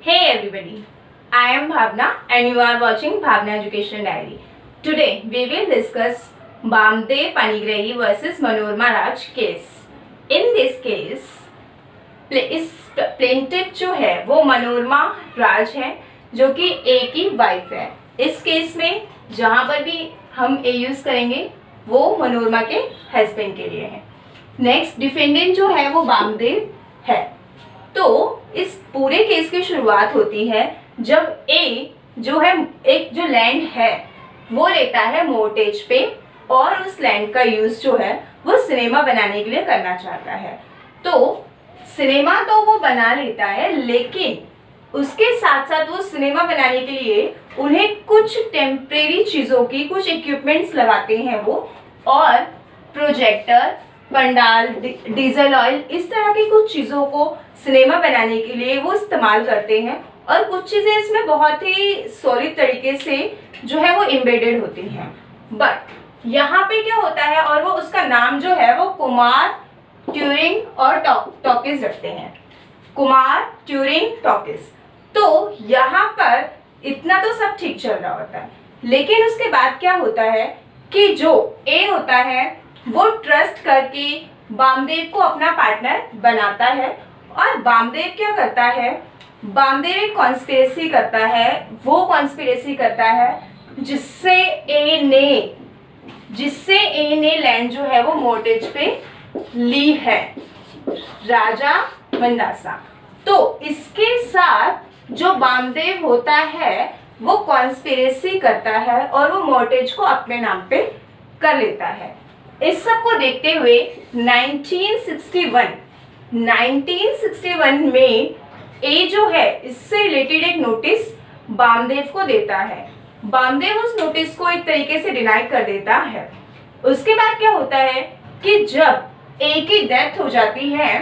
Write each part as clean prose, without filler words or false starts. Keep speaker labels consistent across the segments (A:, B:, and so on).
A: Hey everybody, I am Bhavna and you are watching Bhavna Education Diary. Today we will discuss Bamdev Panigrahi versus Manorama Raj case. In this case, इस plaintiff जो है वो मनोरमा राज है जो कि ए की wife है. इस केस में जहाँ पर भी हम ए यूज करेंगे वो मनोरमा के हस्बैंड के लिए है. नेक्स्ट डिफेंडेंट जो है वो बामदेव है. तो इस पूरे केस की शुरुआत होती है जब ए जो है एक जो लैंड है वो लेता है मोर्टेज पे और उस लैंड का यूज जो है वो सिनेमा बनाने के लिए करना चाहता है. तो सिनेमा तो वो बना लेता है, लेकिन उसके साथ साथ वो सिनेमा बनाने के लिए उन्हें कुछ टेम्परेरी चीज़ों की कुछ इक्विपमेंट्स लगाते हैं वो, और प्रोजेक्टर, पंडाल, डीजल ऑयल, इस तरह की कुछ चीज़ों को सिनेमा बनाने के लिए वो इस्तेमाल करते हैं. और कुछ चीज़ें इसमें बहुत ही सॉलिड तरीके से जो है वो एम्बेडेड होती हैं. बट यहाँ पे क्या होता है, और वो उसका नाम जो है वो कुमार ट्यूरिंग और टॉकिस रखते हैं. Kumar Turing talkies. तो यहाँ पर इतना तो सब ठीक चल रहा होता है, लेकिन उसके बाद क्या होता है कि जो ए होता है वो ट्रस्ट करके बामदेव को अपना पार्टनर बनाता है. और बामदेव क्या करता है, बामदेव एक कॉन्स्पिरेसी करता है. वो कॉन्स्पिरेसी करता है जिससे ए ने लैंड जो है वो मोर्टेज पे ली है, राजा मंदासा. तो इसके साथ जो बामदेव होता है वो कॉन्स्पिरेसी करता है और वो मोर्टेज को अपने नाम पे कर लेता है. इस सब को देखते हुए 1961 में ए जो है इससे रिलेटेड एक नोटिस बामदेव को देता है. बामदेव उस नोटिस को एक तरीके से डिनाई कर देता है. उसके बाद क्या होता है कि जब ए की डेथ हो जाती है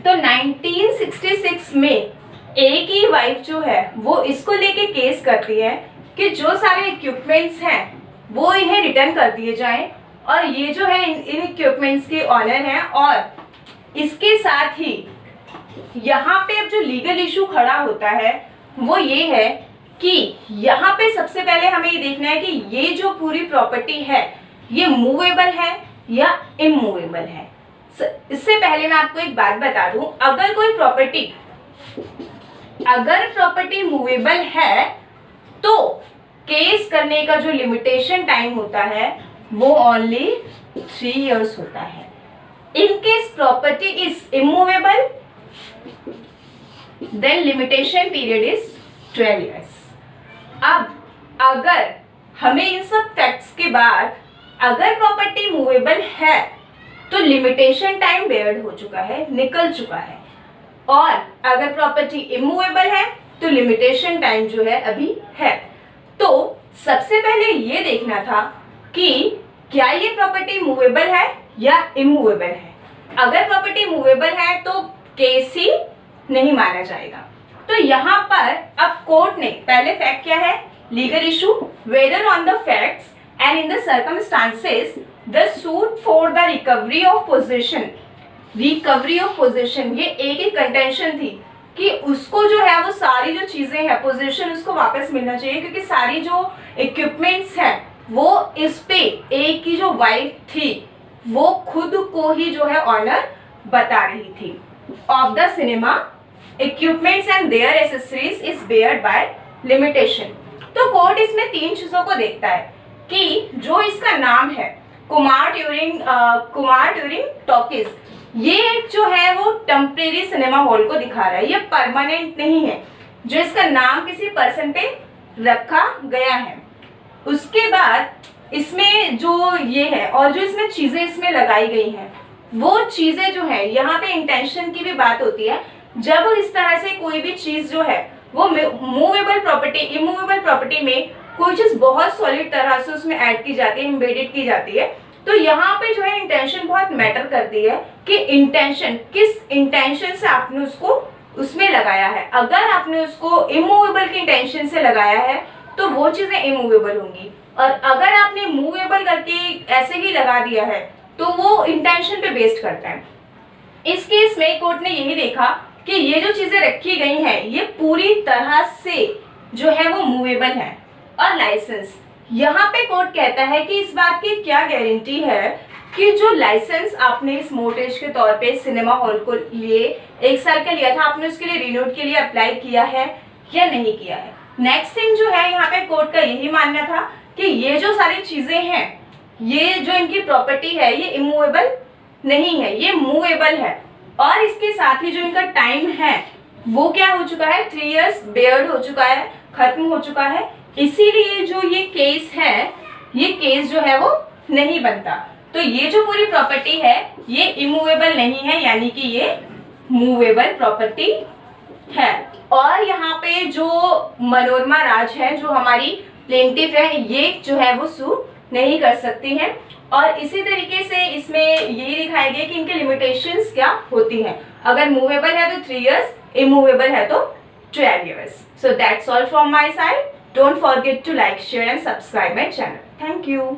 A: तो 1966 में ए की वाइफ जो है वो इसको लेके केस करती है कि जो सारे इक्विपमेंट्स हैं वो इन्हें रिटर्न कर दिए जाएं, और ये जो है इन इक्विपमेंट्स के ऑनर हैं. और इसके साथ ही यहाँ पे अब जो लीगल इशू खड़ा होता है वो ये है कि यहाँ पे सबसे पहले हमें ये देखना है कि ये जो पूरी प्रॉपर्टी है ये मूवेबल है या इमूवेबल है. इससे पहले मैं आपको एक बात बता दूं, अगर प्रॉपर्टी मूवेबल है तो केस करने का जो लिमिटेशन टाइम होता है वो ओनली 3 years होता है. In case property is immovable then limitation period is 12 years. अब अगर हमें इन सब फैक्ट्स के बाद अगर प्रॉपर्टी मूवेबल है तो लिमिटेशन टाइम बेयर्ड हो चुका है, निकल चुका है. और अगर प्रॉपर्टी इमूवेबल है तो लिमिटेशन टाइम जो है अभी है. तो सबसे पहले ये देखना था कि क्या ये प्रॉपर्टी मूवेबल है या इमूवेबल है. अगर प्रॉपर्टी मूवेबल है तो केस ही नहीं माना जाएगा. तो यहाँ पर अब कोर्ट ने पहले फैक्ट क्या है, legal issue, whether on the facts and in the circumstances the suit for the recovery of possession ये एक कंटेंशन थी कि उसको जो है वो सारी जो चीजें हैं पोजीशन उसको वापस मिलना चाहिए, क्योंकि सारी जो इक्विपमेंट्स हैं वो इस पे एक की जो वाइफ थी वो खुद को ही जो है ऑनर बता रही थी. Of the cinema equipments and their accessories is barred by limitation. तो कोर्ट इसमें 3 चीजों को देखता है कि जो इसका नाम है कुमार ट्यूरिंग टॉकिस, ये जो है वो टेम्परेरी सिनेमा हॉल को दिखा रहा है, ये परमानेंट नहीं है. जो इसका नाम किसी पर्सन पे रखा गया है. उसके बाद इसमें जो ये है और जो इसमें चीजें इसमें लगाई गई हैं वो चीजें जो है, यहाँ पे इंटेंशन की भी बात होती है. जब इस तरह से कोई भी चीज जो है वो मूवेबल प्रॉपर्टी इमूवेबल प्रॉपर्टी में कोई चीज बहुत सॉलिड तरह से उसमें ऐड की जाती है, एम्बेडेड की जाती है, तो यहाँ पे जो है इंटेंशन बहुत मैटर करती है कि इंटेंशन किस इंटेंशन से आपने उसको उसमें लगाया है. अगर आपने उसको इमूवेबल की इंटेंशन से लगाया है तो वो चीजें इमूवेबल होंगी, और अगर आपने मूवेबल करके ऐसे ही लगा दिया है तो वो इंटेंशन पे बेस्ड करता है. इस केस में कोर्ट ने यही देखा कि ये जो चीजें रखी गई हैं ये पूरी पूरी तरह से जो है वो मूवेबल है। और लाइसेंस, यहाँ पे कोर्ट कहता है कि इस बात की क्या गारंटी है कि जो लाइसेंस आपने इस मोटेज के तौर पे सिनेमा हॉल को लिए 1 साल का लिया था, आपने उसके लिए रिन्यूड के लिए अप्लाई किया है या नहीं किया है। नेक्स्ट थिंग जो है, यहाँ पे कोर्ट का यही मानना था कि ये जो सारी चीजें हैं, ये जो इनकी प्रॉपर्टी है, ये इमूवेबल नहीं है, ये मूवेबल है। और इसके साथ ही जो इनका टाइम है वो क्या हो चुका है, 3 इयर्स बेयर्ड हो चुका है, खत्म हो चुका है। इसीलिए जो ये केस है, ये केस जो है वो नहीं बनता। तो ये जो पूरी प्रॉपर्टी है ये इमूवेबल नहीं है, यानी कि ये मूवेबल प्रॉपर्टी है। और यहाँ पे जो मनोरमा राज है, जो हमारी प्लेंटिफ है, ये जो है वो सू नहीं कर सकती है। और इसी तरीके से इसमें यही दिखाया गया कि इनके लिमिटेशंस क्या होती हैं। अगर मूवेबल है तो 3 इयर्स, इमूवेबल है तो 12 years. So that's all from my side. Don't forget to like, share and subscribe my channel. Thank you.